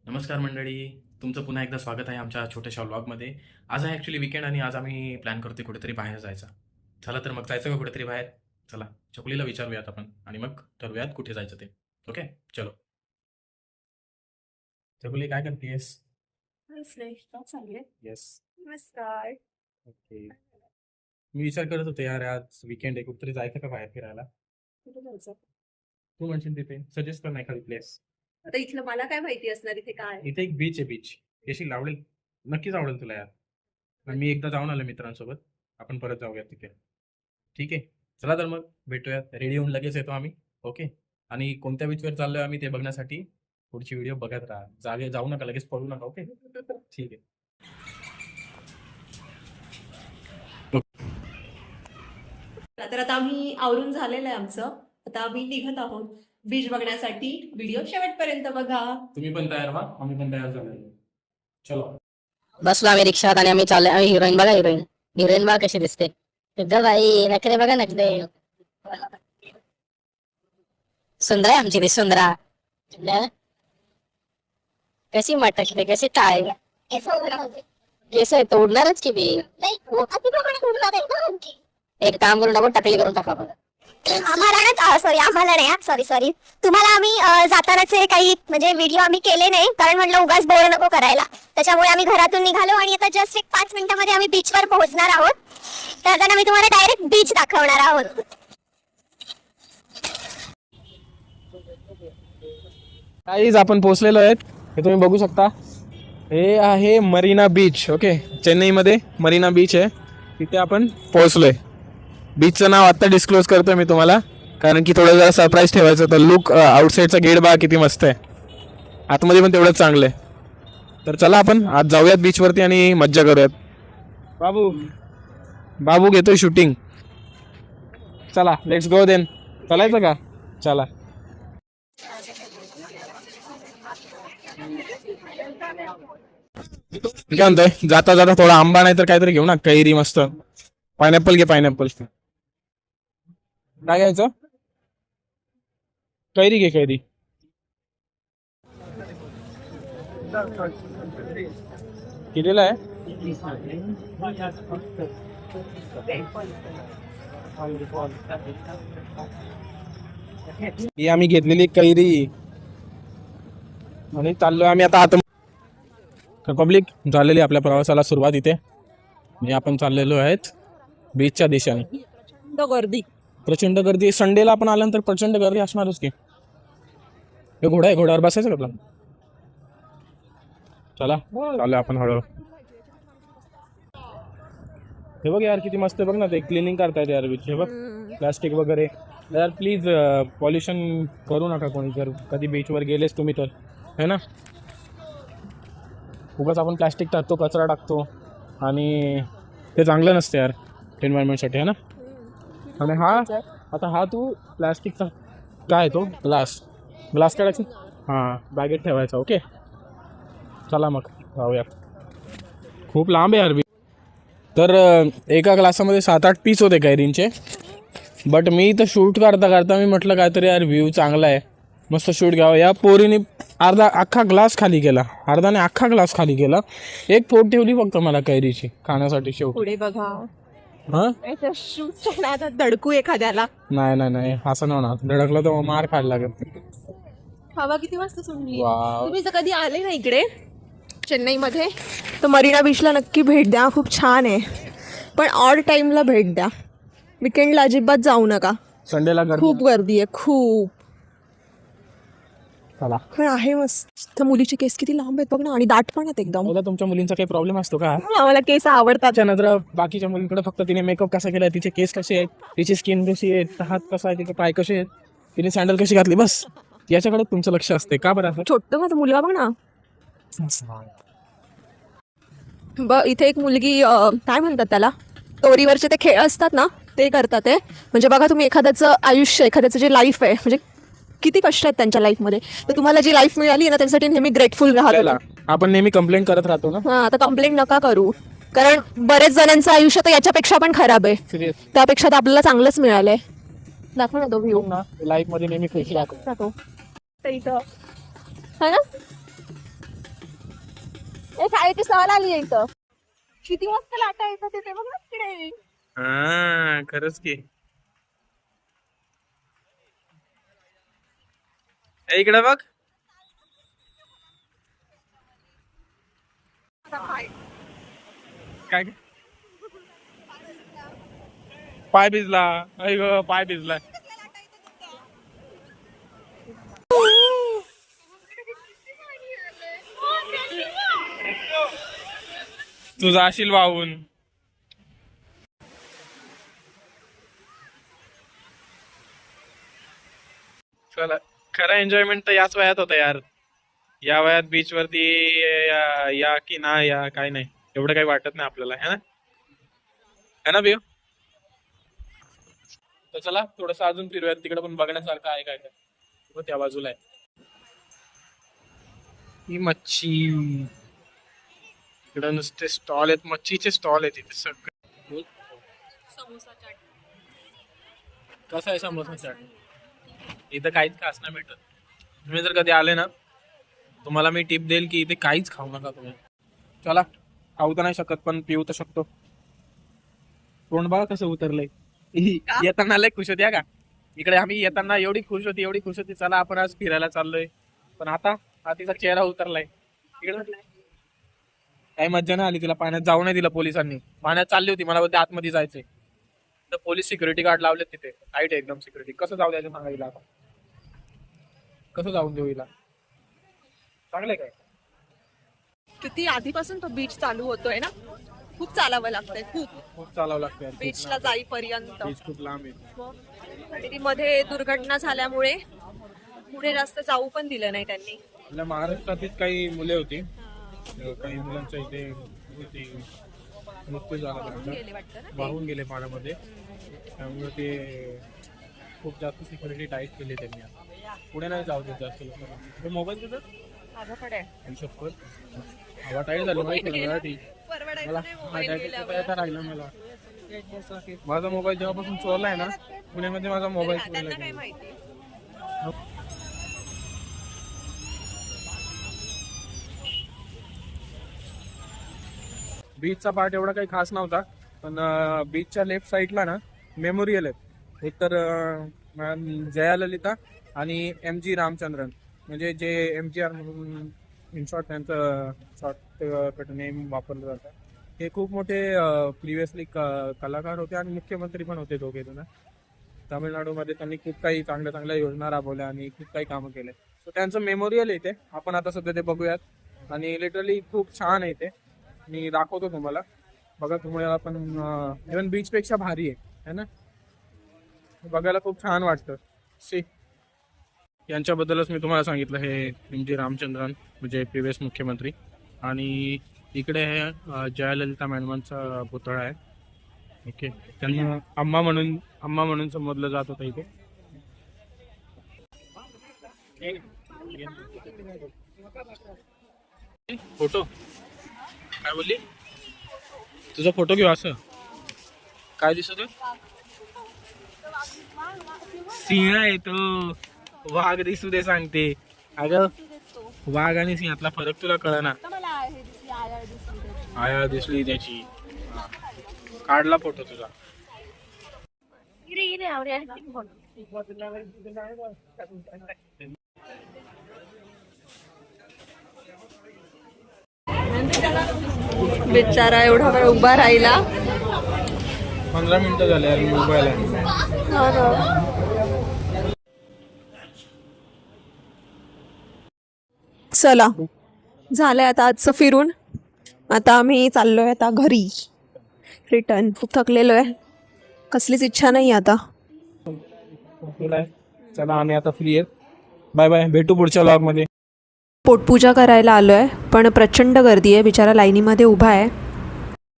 नमस्कार मंडळी, तुमचं पुन्हा एकदा स्वागत आहे आमच्या छोट्याशा व्लॉगमध्ये. आज आहे ॲक्च्युली वीकेंड आणि आज आम्ही प्लॅन करतोय कुठेतरी बाहेर जायचा. चला तर मग जायचं का कुठेतरी बाहेर? चला चकुलीला विचारूयात आपण आणि मग ठरवूयात कुठे जायचं ते. ओके, चलो. चकुली काय करतेस? फ्रेश का चांगले. येस. नमस्कार. ओके. मी विचार करत होते यार, आज वीकेंड आहे, कुठेतरी जायचं का बाहेर फिरायला? कुठे जायचं? तू म्हणशील तिथे सजेस्ट कर ना एखादी प्लेस. आता इथलं मला काय माहिती असणार इथे काय? इथे एक बीच आहे, बीच येशील? आवडेल, नक्कीच आवडेल तुला यार. आणि मी एकदा जाऊन आलो मित्रांसोबत, आपण परत जाऊयात तिथे. ठीक आहे, चला तर मग भेटूयात. रेडी होऊन लगेच येतो आम्ही. ओके. आणि कोणत्या बीचवर चाललोय आम्ही ते बघण्यासाठी पुढची व्हिडिओ बघत राहा. जागे जाऊ नका, लगेच पळू नका. ओके, ठीक आहे. तर आता आम्ही आवरून झालेलं आहे आमचं. आता आम्ही निघत आहोत बीच बघण्यासाठी. व्हिडिओ शेवटपर्यंत बघा. तुम्ही पण तयार व्हा, आम्ही पण तयार झालोय. चलो. बसलो आम्ही रिक्षात आणि आम्ही चाललो. आम्ही हिरोईन बघा, हिरोईन हिरोईन बघा कशी दिसते. एकदा बाई नखरे बघा, नखरे. सुंदर आहे आमची ती सुंदरा. कशी मटकते, कशी टाळ. केस आहे तो उडणारच की बी. एक काम करून टाकू, टकली करून टाका. आम्हाला नाही, सॉरी तुम्हाला आम्ही जातानाचे काही म्हणजे व्हिडिओ आम्ही केले नाही, कारण म्हटलं उगाच बोर नको करायला. त्याच्यामुळे आम्ही घरातून निघालो आणि आता जस्ट एक 5 मिनिटांमध्ये आम्ही बीचवर पोहोचणार आहोत. तर आता मी तुम्हाला डायरेक्ट बीच दाखवणार आहोत. गाईज आपण पोहोचलेलो आहेत, हे तुम्ही बघू शकता. हे आहे मरीना बीच. ओके, चेन्नईमध्ये मरीना बीच आहे, तिथे आपण पोहोचलोय. बीचचं नाव आता डिस्क्लोज करतोय मी तुम्हाला, कारण की थोडं जरा सरप्राईज ठेवायचं होतं. लुक आउटसाईडचा गेट बघा किती मस्त आहे, आतमध्ये पण तेवढंच चांगलं आहे. तर चला आपण आज जाऊयात बीचवरती आणि मज्जा करूयात. बाबू बाबू घेतोय शूटिंग. चला लेट्स गो देन. चालायचं का? चला. मी काय म्हणतोय, जाता जाता थोडा आंबा नाही तर काहीतरी घेऊ ना, कैरी मस्त. पायनॅपल घे, पायनॅपल. काय घ्यायचं? कैरी घे, कैरी. कितीला आहे? ही आम्ही घेतलेली कैरी आणि चाललोय आम्ही आता आत. पब्लिक झालेली आपल्या प्रवासाला सुरुवात इथे म्हणजे आपण चाललेलो आहेत बीचच्या दिशेने. प्रचंड गर्दी. संडेला आपण आल्यानंतर प्रचंड गर्दी असणारच की. हे घोडा आहे, घोड्यावर बसायचं का आपला? चला चालू आपण हळूहळू. हे बघ यार किती मस्त. बघ ना, ते क्लिनिंग करतायत यार बीच. हे बघ प्लास्टिक वगैरे. यार प्लीज पॉल्युशन करू नका कोणी, जर कधी बीचवर गेलेच तुम्ही तर, है ना. उगाच आपण प्लास्टिक टाकतो, कचरा टाकतो आणि ते चांगलं नसतं यार एन्व्हायरमेंटसाठी, है ना. आणि हा तू प्लास्टिकचा काय तो ग्लास काढायचा, हां बॅगेत ठेवायचा. ओके चला मग जाऊयात. खूप लांब आहे यार. तर एका ग्लासामध्ये 7-8 पीस होते कैरींचे. बट मी तर शूट करता मी म्हटलं काहीतरी यार व्ह्यू चांगला आहे, मस्त शूट घ्यावं. या पोरीने अख्खा ग्लास खाली केला, अख्खा ग्लास खाली केला. एक फोड ठेवली फक्त मला कैरीची खाण्यासाठी. शेवटी पुढे बघा. हां शूट धडकू एखाद्याला. नाही असं नाही होणार. धडकलं तर मार खायला लागेल. हवा किती वाजता सुटली. वाव. तुम्ही जर कधी आले ना इकडे चेन्नईमध्ये तर मरीना बीचला नक्की भेट द्या. खूप छान आहे, पण ऑड टाईमला भेट द्या. विकेंडला अजिबात जाऊ नका. संडेला खूप गर्दी आहे, खूप. चला. पण आहे मस्त. तर मुलीचे केस किती लांब आहेत बघ ना, आणि दाट पण आहेत एकदम. बघा, तुमच्या मुलींचा काही प्रॉब्लेम असतो का? आम्हाला केस आवडतात. त्याच्यानंतर बाकीच्या मुलींकडे फक्त तिने मेकअप कसा केलाय, तिचे केस कसे आहेत, तिची स्किन कशी आहे, हात कसा आहे, तिचे पाय कसे आहेत, तिने सँडल कशी घातली, बस याच्याकडे तुमचं लक्ष असते. का बरं असं? छोटं माझा मुलगा बघ ना. इथे एक मुलगी काय म्हणतात त्याला, दोरीवरचे ते खेळ असतात ना ते करतात ते. म्हणजे बघा तुम्ही, एखाद्याचं आयुष्य, एखाद्याचं जे लाईफ आहे, म्हणजे किती कष्ट आहेत त्यांच्या लाईफमध्ये, तर तुम्हाला जी लाईफ मिळाली ना त्यासाठी नेहमी ग्रेटफुल राहा. आपण नेहमी कंप्लेंट करत राहतो ना. हां, आता कंप्लेंट नका करू, कारण बरेच जणांचं आयुष्य तर याच्यापेक्षा पण खराब आहे. सिरियस. त्यापेक्षा तर आपल्याला चांगलंच मिळालंय. दाखव ना तो व्ह्यू. लाईफ मध्ये नेहमी खुश राहतो. इथं है ना. शाळेची सहल आली आहे इथं. किती मस्त लाटा येतात तिथे बघ ना तिकडे. हा खरंच की. इकडे बघ. काय पाय भिजला. ऐक पाय भिजला. तू जाशील वाहून. चला खरं एन्जॉयमेंट तर याच वयात होतं यार. या वयात बीच वरती या की ना या काय नाही एवढं काही वाटत नाही आपल्याला है ना बियो. तर चला थोडस अजून फिरूयात. तिकडे पण बघण्यासारखं आहे काय काय. त्या बाजूला आहे ही मच्छी. इकडे नुसते स्टॉल आहेत मच्छीचे स्टॉल आहेत इथे सगळे. कसं आहे समोसा चाट. इथं काहीच खास नाही भेटत. तुम्ही जर कधी आले ना तुम्हाला मी टिप देईल की इथे काहीच खाऊ नका तुम्ही. चला खाऊ तर नाही शकत पण पिऊ तर शकतो. तोंड बघा कसं उतरलंय. येताना लय खुश होती का. इकडे आम्ही येताना एवढी खुश होती चला आपण आज फिरायला चाललोय. पण आता तिचा चेहरा उतरलाय. इकडे काही मज्जा नाही आली तिला. पाण्यात जाऊ नाही दिलं पोलिसांनी. पाण्यात चालली होती मला बोलते आतमध्ये जायचंय तर पोलीस सिक्युरिटी गार्ड लावले तिथे. टाईट आहे एकदम सिक्युरिटी. कसं जाऊ द्यायचं सांगा हिला आता. कसं जाऊन देऊ हिला. चांगलंय काय. किती आधीपासून तो बीच चालू होतोय ना. खूप चालावं लागतंय. खूप चालावं लागतं यार. बीचला जाईपर्यंत. बीच खूप लांब आहे. आणि ती मध्ये दुर्घटना झाल्यामुळे पुढे जास्त जाऊ पण दिलं नाही त्यांनी. आपल्या महाराष्ट्रातलीच काही मुले होती. काही मुलांच्या इथे मृत्यू झाला त्यांचा. वाहून गेले पाण्यामध्ये. त्यामुळे ते खूप जास्त सिक्युरिटी टाईट केली त्यांनी. आता पुढे नाही जाऊ देत जास्त लोकांना. मोबाईल तिथं हवा टाईट झाली माहिती राहिला मला. माझा मोबाईल जेव्हापासून चोरलाय ना पुण्यामध्ये माझा मोबाईल चोरला. बीचचा पार्ट एवढा काही खास नव्हता पण बीचच्या लेफ्ट साईडला ना मेमोरियल आहेत. एक तर जयाललिता आणि MG रामचंद्रन म्हणजे जे MGR म्हणून इन शॉर्ट त्यांचं शॉर्ट नेम वापरलं जातं. हे खूप मोठे प्रिव्हियसली कलाकार होते आणि मुख्यमंत्री पण होते दोघे जण. तामिळनाडूमध्ये त्यांनी खूप काही चांगल्या चांगल्या योजना राबवल्या आणि खूप काही कामं केले. सो त्यांचं मेमोरियल आहे ते. आपण आता सध्या ते बघूयात. आणि लिटरली खूप छान आहे ते. मी दाखवतो तुम्हाला. बघा तुम्हाला पण इव्हन बीचपेक्षा भारी आहे ना. बघायला खूप छान वाटतं. सी यांच्याबद्दलच मी तुम्हाला सांगितलं. हे MG रामचंद्रन म्हणजे प्रिव्हियस मुख्यमंत्री. आणि इकडे हे जयाललिता मॅडमांचा पुतळा आहे. ओके. त्यांना अम्मा म्हणून संबोधलं जात होतं इथे. फोटो काय बोलली. तुझा फोटो घेऊ. असं काय दिसत. सिंह आहे तो. वाघ दिसू दे सांगते. अगं वाघ आणि सिंहातला फरक तुला कळ ना. आया दिसली त्याची. काढला फोटो तुझा. बिचारा एवढा वेळ उभा राहिला. 15 मिनिटं झाले यार मी उभा आहे. चला झालंय आता आजचं फिरून. आता आम्ही चाललोय आता घरी रिटर्न. खूप थकलेलो आहे. कसलीच इच्छा नाही आता. चला आम्ही आता फ्री आहेत. Bye bye. भेटू पुढच्या व्लॉगमध्ये. पोटपूजा करायला आलोय पण प्रचंड गर्दी आहे. बिचारा लाईनीमध्ये उभा आहे.